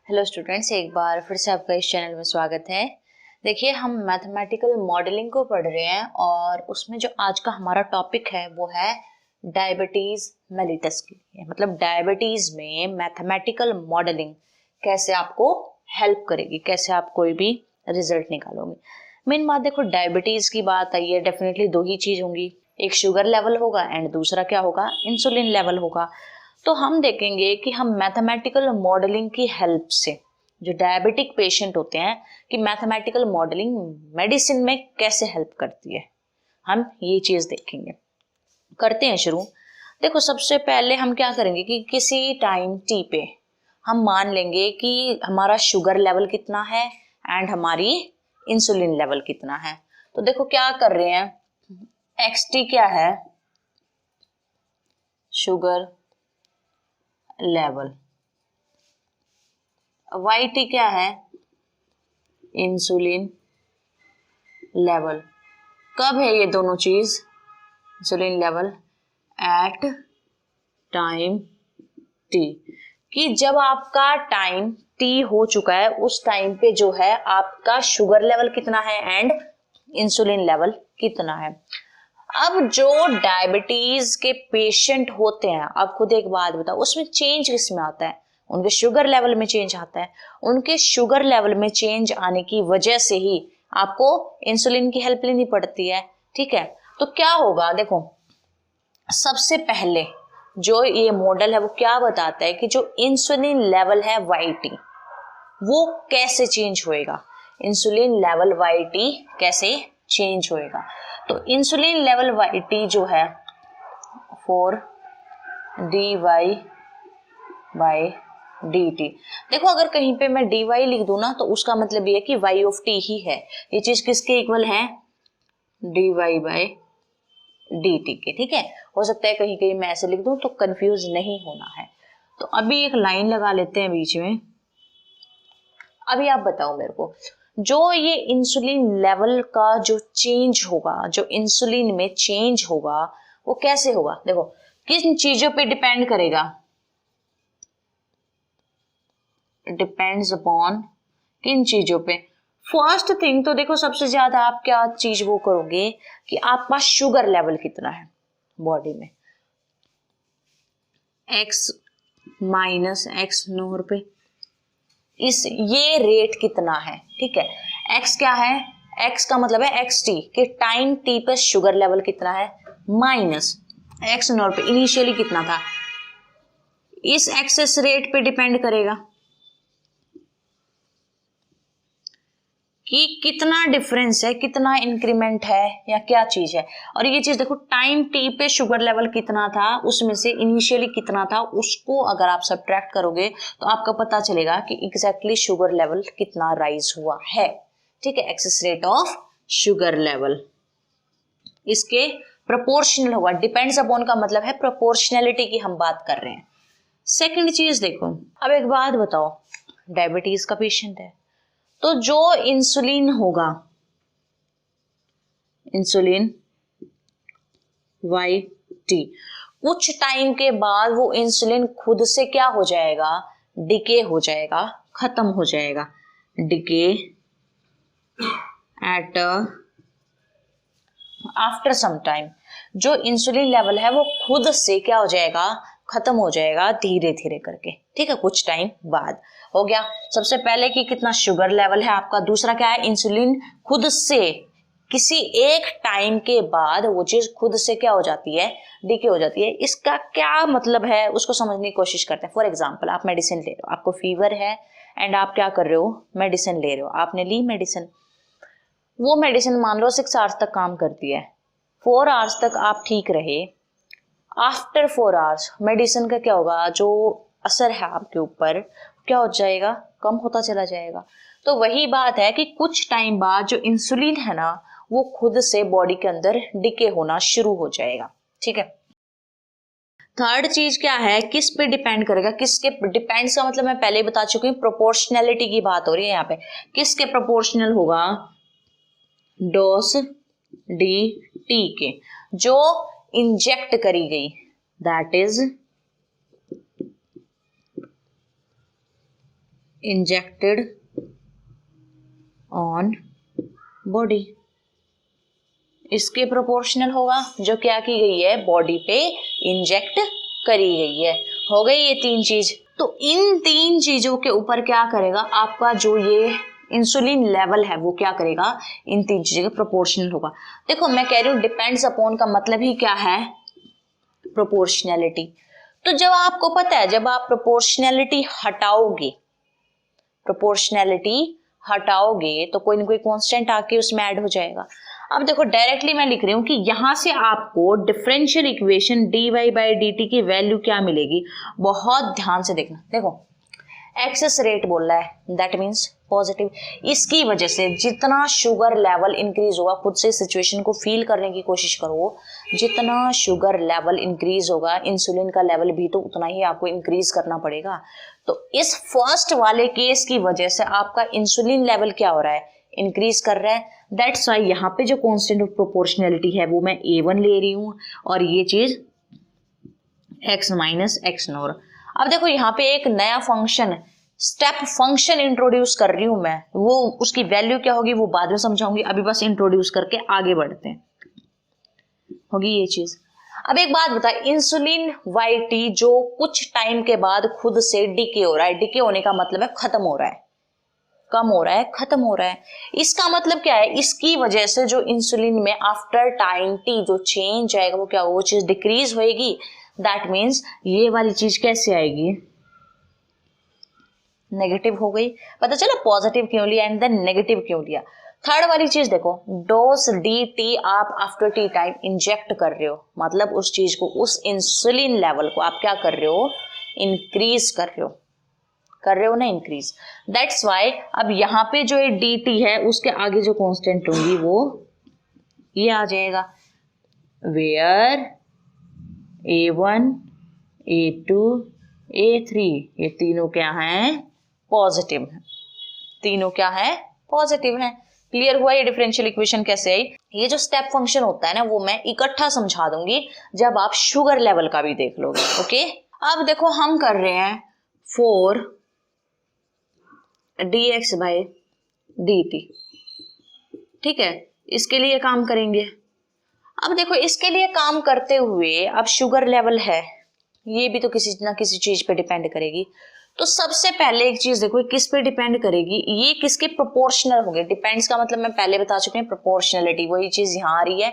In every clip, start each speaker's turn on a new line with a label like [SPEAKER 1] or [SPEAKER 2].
[SPEAKER 1] Hello students, एक बार फिर से आपका इस चैनल में स्वागत है। देखिए, हम मैथमेटिकल मॉडलिंग को पढ़ रहे हैं और उसमें जो आज का हमारा टॉपिक है वो है डायबिटीज मेलिटस के लिए। मतलब डायबिटीज में मैथमेटिकल मॉडलिंग कैसे आपको हेल्प करेगी, कैसे आप कोई भी रिजल्ट निकालोगे। मेन बात देखो, डायबिटीज की बात आई है, डेफिनेटली दो ही चीज होंगी, एक शुगर लेवल होगा एंड दूसरा क्या होगा, इंसुलिन लेवल होगा। तो हम देखेंगे कि हम मैथमेटिकल मॉडलिंग की हेल्प से जो डायबिटिक पेशेंट होते हैं कि मैथमेटिकल मॉडलिंग मेडिसिन में कैसे हेल्प करती है, हम ये चीज देखेंगे। करते हैं शुरू। देखो, सबसे पहले हम क्या करेंगे कि किसी टाइम टी पे हम मान लेंगे कि हमारा शुगर लेवल कितना है एंड हमारी इंसुलिन लेवल कितना है। तो देखो क्या कर रहे हैं, एक्स टी क्या है, शुगर लेवल, वाई टी क्या है, इंसुलिन लेवल। कब है ये दोनों चीज, insulin level at time t, कि जब आपका टाइम टी हो चुका है उस टाइम पे जो है आपका शुगर लेवल कितना है एंड इंसुलिन लेवल कितना है। अब जो डायबिटीज के पेशेंट होते हैं, आप खुद एक बात बताओ, उसमें चेंज किसमें आता है, उनके शुगर लेवल में चेंज आता है। उनके शुगर लेवल में चेंज आने की वजह से ही आपको इंसुलिन की हेल्प लेनी पड़ती है। ठीक है, तो क्या होगा, देखो सबसे पहले जो ये मॉडल है वो क्या बताता है कि जो इंसुलिन लेवल है वाई टी वो कैसे चेंज होएगा, इंसुलिन लेवल वाई टी कैसे चेंज होएगा। तो इंसुलिन लेवल वाई टी जो है for d y by d t. देखो, अगर कहीं पे मैं डी वाई लिख दूं ना तो उसका मतलब ये है कि वाई ऑफ टी ही है, ये चीज किसके इक्वल है, d y by d t के। ठीक है, हो सकता है कहीं कहीं मैं ऐसे लिख दूं तो कंफ्यूज नहीं होना है। तो अभी एक लाइन लगा लेते हैं बीच में। अभी आप बताओ मेरे को, जो ये इंसुलिन लेवल का जो चेंज होगा, जो इंसुलिन में चेंज होगा वो कैसे होगा। देखो, किन चीजों पे डिपेंड करेगा, डिपेंड्स अपॉन किन चीजों पे। फर्स्ट थिंग तो देखो, सबसे ज्यादा आप क्या चीज वो करोगे कि आपका शुगर लेवल कितना है बॉडी में, एक्स माइनस एक्स नोर पे इस ये रेट कितना है। ठीक है, x क्या है, x का मतलब है एक्स टी कि टाइम t पे शुगर लेवल कितना है, माइनस एक्स नॉट पे इनिशियली कितना था। इस एक्सेस रेट पे डिपेंड करेगा कि कितना डिफरेंस है, कितना इंक्रीमेंट है या क्या चीज है। और ये चीज देखो, टाइम टी पे शुगर लेवल कितना था उसमें से इनिशियली कितना था, उसको अगर आप सब्ट्रैक्ट करोगे तो आपका पता चलेगा कि एग्जैक्टली शुगर लेवल कितना राइज हुआ है। ठीक है, excess rate of sugar level इसके प्रोपोर्शनल होगा। डिपेंड्स अपॉन का मतलब है प्रोपोर्शनैलिटी की हम बात कर रहे हैं। सेकंड चीज देखो, अब एक बात बताओ, डायबिटीज का पेशेंट है तो जो इंसुलिन होगा, इंसुलिन वाई टी, कुछ टाइम के बाद वो इंसुलिन खुद से क्या हो जाएगा, डिके हो जाएगा, खत्म हो जाएगा। Decay at after some time जो इंसुलिन लेवल है वो खुद से क्या हो जाएगा, खत्म हो जाएगा धीरे धीरे करके। ठीक है, कुछ टाइम बाद हो गया। सबसे पहले कि कितना शुगर लेवल है आपका, दूसरा क्या है, इंसुलिन खुद से किसी एक टाइम के बाद वो चीज खुद से क्या हो जाती है, डीके हो जाती है। इसका क्या मतलब है उसको समझने की कोशिश करते हैं। फॉर एग्जाम्पल, आप मेडिसिन ले रहे हो, आपको फीवर है एंड आप क्या कर रहे हो, मेडिसिन ले रहे हो, आपने ली मेडिसिन, वो मेडिसिन मान लो 6 आवर्स तक काम करती है, 4 आवर्स तक आप ठीक रहे। आफ्टर 4 आवर्स मेडिसिन का क्या होगा, जो असर है आपके ऊपर क्या हो जाएगा, कम होता चला जाएगा। तो वही बात है कि कुछ टाइम बाद जो इंसुलिन है ना वो खुद से बॉडी के अंदर डिके होना शुरू हो जाएगा। ठीक है, थर्ड चीज क्या है, किस पे डिपेंड करेगा, किसके डिपेंड्स का मतलब मैं पहले ही बता चुकी हूँ, प्रोपोर्शनैलिटी की बात हो रही है यहाँ पे। किसके प्रोपोर्शनल होगा, डोज डी टी के, जो इंजेक्ट करी गई, that is injected on body, इसके प्रोपोर्शनल होगा जो क्या की गई है, बॉडी पे इंजेक्ट करी गई है। हो गई ये तीन चीज। तो इन तीन चीजों के ऊपर क्या करेगा, आपका जो ये इंसुलिन लेवल है वो क्या करेगा, इन तीन चीजों के प्रोपोर्शनल होगा। देखो मैं कह रही हूँ डिपेंड्स अपॉन का मतलब ही क्या है, प्रोपोर्शनैलिटी। तो जब आपको पता है, जब आप प्रोपोर्शनैलिटी हटाओगे तो कोई ना कोई कांस्टेंट आके उसमें ऐड हो जाएगा। अब देखो डायरेक्टली मैं लिख रही हूं कि यहां से आपको differential equation dy by dt की वैल्यू क्या मिलेगी, बहुत ध्यान से देखना। देखो एक्सेस रेट बोल रहा है, दैट मीन्स पॉजिटिव। इसकी वजह से जितना शुगर लेवल इंक्रीज होगा, खुद से सिचुएशन को फील करने की कोशिश करो, जितना शुगर लेवल इंक्रीज होगा इंसुलिन का लेवल भी तो उतना ही आपको इंक्रीज करना पड़ेगा। तो इस फर्स्ट वाले केस की वजह से आपका इंसुलिन लेवल क्या हो रहा है, इंक्रीज कर रहा है। दैट्स वाई यहाँ पे जो कांस्टेंट ऑफ प्रोपोर्शनैलिटी है वो मैं A1 ले रही हूँ और ये चीज x माइनस एक्स नॉर। अब देखो यहाँ पे एक नया फंक्शन, स्टेप फंक्शन इंट्रोड्यूस कर रही हूं मैं, वो उसकी वैल्यू क्या होगी वो बाद में समझाऊंगी, अभी बस इंट्रोड्यूस करके आगे बढ़ते हैं। होगी ये चीज। अब एक बात बता, इंसुलिन YT जो कुछ टाइम के बाद खुद से डिके हो रहा है, डिके होने का मतलब है खत्म हो रहा है, कम हो रहा है, खत्म हो रहा है। इसका मतलब क्या है, इसकी वजह से जो इंसुलिन में आफ्टर टाइम T जो चेंज आएगा वो क्या, वो चीज डिक्रीज होएगी। दैट मीन्स ये वाली चीज कैसे आएगी, नेगेटिव हो गई। पता चला पॉजिटिव क्यों लिया एंड देन नेगेटिव क्यों लिया। थर्ड वाली चीज देखो, डोज DT आप आफ्टर टी टाइम इंजेक्ट कर रहे हो, मतलब उस चीज को, उस इंसुलिन लेवल को आप क्या कर रहे हो, इंक्रीज कर रहे हो ना, इंक्रीज। दैट्स वाई अब यहाँ पे जो ये DT है उसके आगे जो कांस्टेंट होंगी वो ये आ जाएगा, वेयर A1 A2 A3 ये तीनों क्या हैं, पॉजिटिव है, तीनों क्या है, पॉजिटिव है। क्लियर हुआ ये डिफरेंशियल इक्वेशन कैसे आई। ये जो स्टेप फंक्शन होता है ना वो मैं इकट्ठा समझा दूंगी जब आप शुगर लेवल का भी देख लोगे। ओके अब देखो हम कर रहे हैं 4 dx बाई dt, ठीक है, इसके लिए काम करेंगे। अब देखो इसके लिए काम करते हुए अब शुगर लेवल है, ये भी तो किसी ना किसी चीज पे डिपेंड करेगी। तो सबसे पहले एक चीज देखो किस पे डिपेंड करेगी, ये किसके प्रोपोर्शनल होंगे। डिपेंड्स का मतलब मैं पहले बता चुकी हूँ, प्रोपोर्शनलिटी, वही चीज यहाँ आ रही है,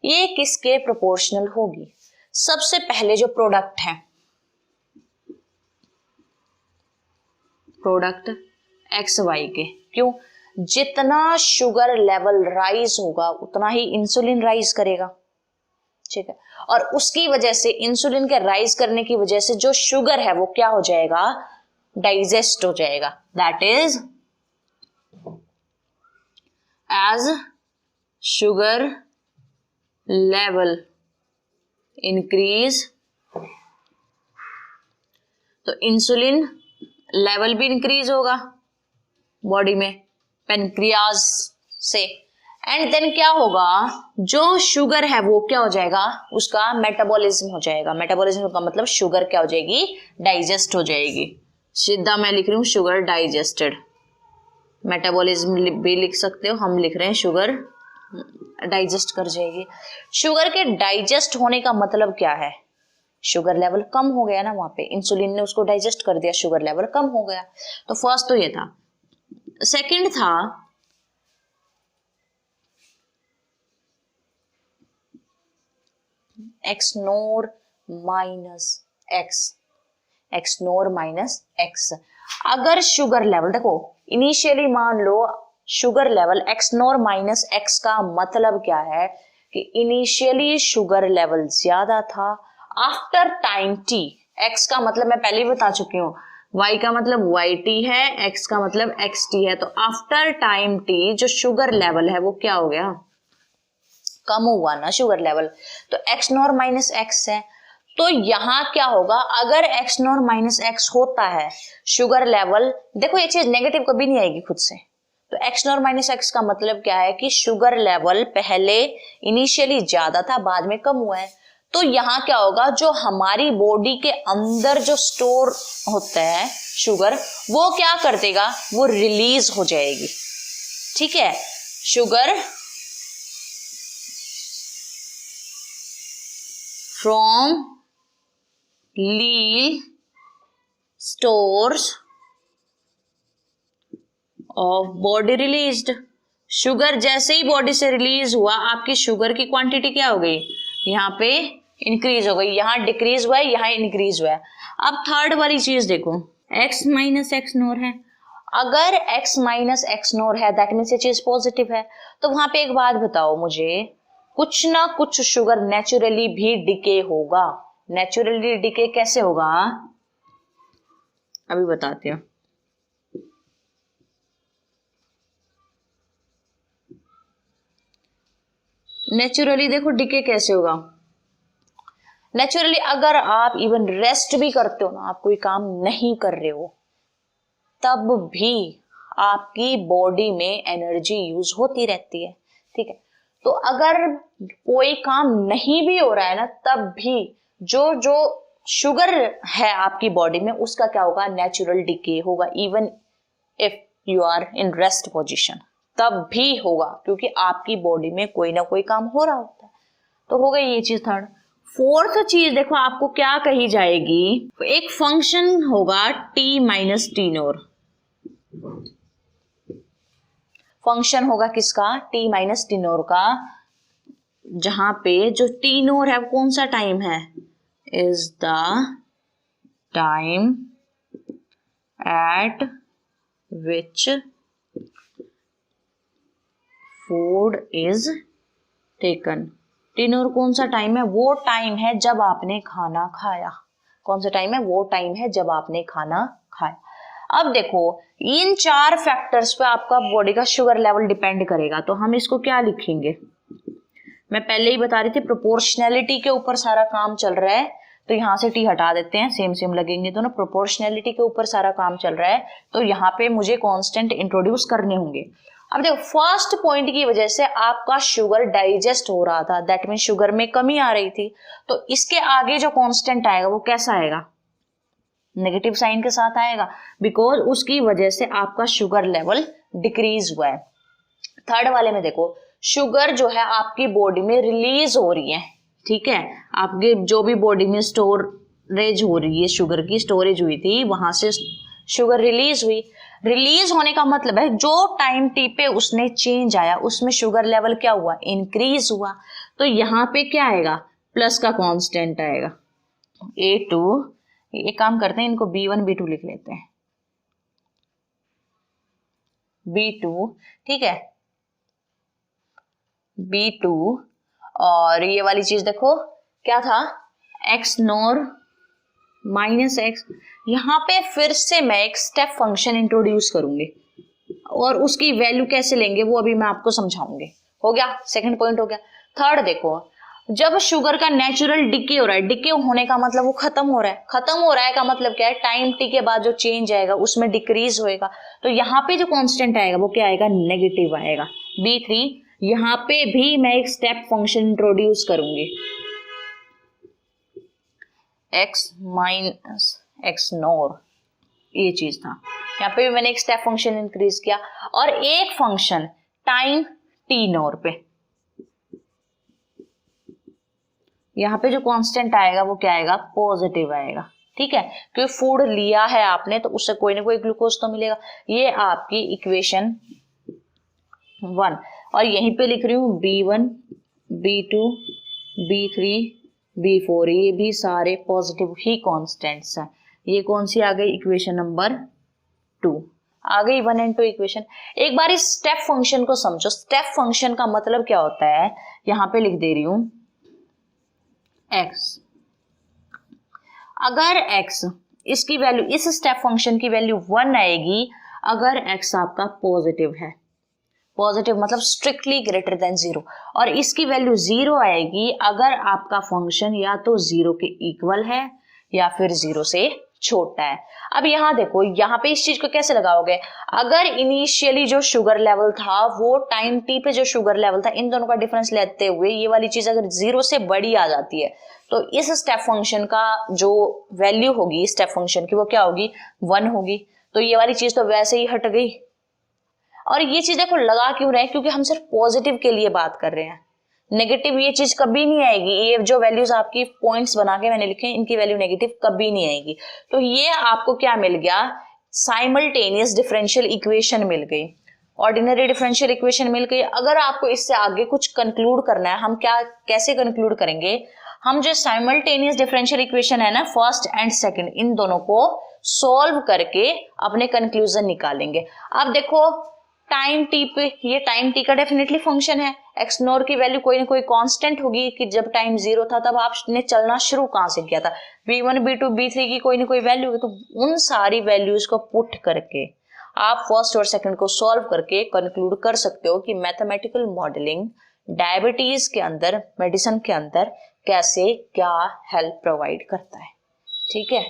[SPEAKER 1] ये किसके प्रोपोर्शनल होगी। सबसे पहले जो प्रोडक्ट है, प्रोडक्ट XY के, क्यों, जितना शुगर लेवल राइज होगा उतना ही इंसुलिन राइज करेगा, ठीक है, और उसकी वजह से इंसुलिन के राइज करने की वजह से जो शुगर है वो क्या हो जाएगा, डाइजेस्ट हो जाएगा। That is as sugar level increase, तो इंसुलिन लेवल भी इंक्रीज होगा बॉडी में पेनक्रियाज से, एंड देन क्या होगा, जो शुगर है वो क्या हो जाएगा, उसका मेटाबॉलिज्म हो जाएगा। मेटाबॉलिज्म का मतलब शुगर क्या हो जाएगी, डाइजेस्ट हो जाएगी। सीधा मैं लिख रही हूँ शुगर डाइजेस्टेड, मेटाबॉलिज्म भी लिख सकते हो, हम लिख रहे हैं शुगर डाइजेस्ट कर जाएगी। शुगर के डाइजेस्ट होने का मतलब क्या है, शुगर लेवल कम हो गया ना, वहां पे इंसुलिन ने उसको डाइजेस्ट कर दिया, शुगर लेवल कम हो गया। तो फर्स्ट तो ये था। सेकंड था एक्स नोर माइनस एक्स। अगर शुगर लेवल देखो इनिशियली मान लो शुगर लेवल एक्स नोर माइनस एक्स का मतलब क्या है कि इनिशियली शुगर लेवल ज्यादा था, आफ्टर टाइम टी, एक्स का मतलब मैं पहले ही बता चुकी हूँ, y का मतलब yt है, x का मतलब xt है। तो आफ्टर टाइम t जो शुगर लेवल है वो क्या हो गया, कम हुआ ना शुगर लेवल, तो x नॉर माइनस एक्स है। तो यहाँ क्या होगा, अगर x नॉर माइनस एक्स होता है शुगर लेवल, देखो ये चीज नेगेटिव कभी नहीं आएगी खुद से, तो x नॉर माइनस एक्स का मतलब क्या है कि शुगर लेवल पहले इनिशियली ज्यादा था बाद में कम हुआ है। तो यहाँ क्या होगा, जो हमारी बॉडी के अंदर जो स्टोर होता है शुगर, वो क्या कर देगा, वो रिलीज हो जाएगी। ठीक है, शुगर फ्रॉम लील stores of body released. Sugar जैसे ही बॉडी से रिलीज हुआ, आपकी शुगर की क्वांटिटी क्या हो गई, यहाँ पे इंक्रीज हो गई, यहाँ डिक्रीज हुआ है, यहाँ इंक्रीज हुआ है। अब थर्ड वाली चीज देखो, x माइनस एक्स नोर है। अगर x माइनस एक्स नोर है दैट मीन्स ये चीज पॉजिटिव है। तो वहां पे एक बात बताओ मुझे, कुछ ना कुछ शुगर नेचुरली भी डिके होगा। नेचुरली डिके कैसे होगा, अभी बताते हैं। नेचुरली देखो डिके कैसे होगा। नेचुरली अगर आप इवन रेस्ट भी करते हो ना, आप कोई काम नहीं कर रहे हो, तब भी आपकी बॉडी में एनर्जी यूज होती रहती है। ठीक है, तो अगर कोई काम नहीं भी हो रहा है ना, तब भी जो जो शुगर है आपकी बॉडी में, उसका क्या होगा, नेचुरल डिके होगा। Even if you are in rest position, तब भी होगा, क्योंकि आपकी बॉडी में कोई ना कोई काम हो रहा होता है। तो हो गई ये चीज थर्ड। फोर्थ चीज देखो आपको क्या कही जाएगी, एक फंक्शन होगा टी माइनस टी नोर। फंक्शन होगा किसका, टी माइनस टी नोर का, जहां पे जो टी नोर है कौन सा टाइम है, is the time at which food is taken. टी नोर कौन सा टाइम है, वो टाइम है जब आपने खाना खाया। कौन सा टाइम है, वो टाइम है जब आपने खाना खाया। अब देखो इन चार फैक्टर्स पे आपका बॉडी का शुगर लेवल डिपेंड करेगा। तो हम इसको क्या लिखेंगे, मैं पहले ही बता रही थी प्रोपोर्शनैलिटी के ऊपर सारा काम चल रहा है, तो यहाँ से टी हटा देते हैं, सेम सेम लगेंगे दोनों। प्रोपोर्शनैलिटी के ऊपर सारा काम चल रहा है, तो यहाँ पे मुझे कांस्टेंट इंट्रोड्यूस करने होंगे। अब देखो फर्स्ट पॉइंट की वजह से आपका शुगर डाइजेस्ट हो रहा था, दैट मीन शुगर में कमी आ रही थी, तो इसके आगे जो कांस्टेंट आएगा वो कैसा आएगा, नेगेटिव साइन के साथ आएगा, बिकॉज उसकी वजह से आपका शुगर लेवल डिक्रीज हुआ है। थर्ड वाले में देखो शुगर जो है आपकी बॉडी में रिलीज हो रही है। ठीक है, आपके जो भी बॉडी में स्टोरेज हो रही है, शुगर की स्टोरेज हुई थी, वहां से शुगर रिलीज हुई। रिलीज होने का मतलब है जो टाइम टी पे उसने चेंज आया, उसमें शुगर लेवल क्या हुआ, इंक्रीज हुआ। तो यहाँ पे क्या आएगा, प्लस का कांस्टेंट आएगा A2। एक काम करते हैं, इनको B1 B2 लिख लेते हैं, B2। ठीक है, B2। और ये वाली चीज देखो क्या था, एक्स नोर माइनस एक्स। यहाँ पे फिर से मैं एक स्टेप फंक्शन इंट्रोड्यूस करूंगी, और उसकी वैल्यू कैसे लेंगे वो अभी मैं आपको समझाऊंगी। हो गया, सेकंड पॉइंट हो गया। थर्ड देखो, जब शुगर का नेचुरल डिके हो रहा है, डिके होने का मतलब वो खत्म हो रहा है, खत्म हो रहा है का मतलब क्या है, टाइम टी के बाद जो चेंज आएगा उसमें डिक्रीज होएगा। तो यहाँ पे जो कांस्टेंट आएगा वो क्या आएगा, नेगेटिव आएगा, B3। यहाँ पे भी मैं एक स्टेप फंक्शन इंट्रोड्यूस करूंगी, एक्स माइनस एक्स नोर, ये चीज था। यहाँ पे भी मैंने एक स्टेप फंक्शन इंक्रीज किया, और एक फंक्शन टाइम टी नोर पे। यहाँ पे जो कांस्टेंट आएगा वो क्या आएगा, पॉजिटिव आएगा। ठीक है, क्योंकि फूड लिया है आपने तो उससे कोई ना कोई ग्लूकोज तो मिलेगा। ये आपकी इक्वेशन 1, और यहीं पे लिख रही हूँ B1 B2 B3 B4, ये भी सारे पॉजिटिव ही कांस्टेंट्स हैं। ये कौन सी आ गई, इक्वेशन नंबर 2 आ गई, 1 और 2 इक्वेशन। एक बार इस स्टेप फंक्शन को समझो। स्टेप फंक्शन का मतलब क्या होता है, यहाँ पे लिख दे रही हूं x। अगर x, इसकी वैल्यू, इस स्टेप फंक्शन की वैल्यू 1 आएगी अगर x आपका पॉजिटिव है, पॉजिटिव मतलब स्ट्रिक्टली ग्रेटर देन 0, और इसकी वैल्यू 0 आएगी अगर आपका फंक्शन या तो 0 के इक्वल है या फिर 0 से छोटा है। अब यहाँ देखो, यहाँ पे इस चीज को कैसे लगाओगे, अगर इनिशियली जो शुगर लेवल था वो टाइम टी पे जो शुगर लेवल था, इन दोनों का डिफरेंस लेते हुए ये वाली चीज अगर 0 से बड़ी आ जाती है तो इस स्टेप फंक्शन का जो वैल्यू होगी स्टेप फंक्शन की वो क्या होगी, 1 होगी। तो ये वाली चीज तो वैसे ही हट गई। और ये चीज देखो लगा क्यों रहे हैं, क्योंकि हम सिर्फ पॉजिटिव के लिए बात कर रहे हैं, नेगेटिव ये चीज कभी नहीं आएगी। ये जो वैल्यूज आपकी पॉइंट्स बना के मैंने लिखे इनकी वैल्यू नेगेटिव कभी नहीं आएगी। तो ये आपको क्या मिल गया, साइमल्टेनियस डिफरेंशियल इक्वेशन मिल गई, ऑर्डिनरी डिफरेंशियल इक्वेशन मिल गई। अगर आपको इससे आगे कुछ कंक्लूड करना है, हम क्या कैसे कंक्लूड करेंगे, हम जो साइमल्टेनियस डिफरेंशियल इक्वेशन है ना, फर्स्ट एंड सेकंड, इन दोनों को सॉल्व करके अपने कंक्लूजन निकालेंगे। अब देखो टाइम टी पे, ये टाइम टी का डेफिनेटली फंक्शन है, एक्स नॉर की वैल्यू कोई ना कोई कांस्टेंट होगी कि जब टाइम 0 था तब आपने चलना शुरू कहां से किया था, b1 b2 b3 की कोई ना कोई वैल्यू होगी। तो उन सारी वैल्यूज को पुट करके आप फर्स्ट और सेकंड को सॉल्व करके कंक्लूड कर सकते हो कि मैथमेटिकल मॉडलिंग डायबिटीज के अंदर, मेडिसिन के अंदर कैसे क्या हेल्प प्रोवाइड करता है। ठीक है।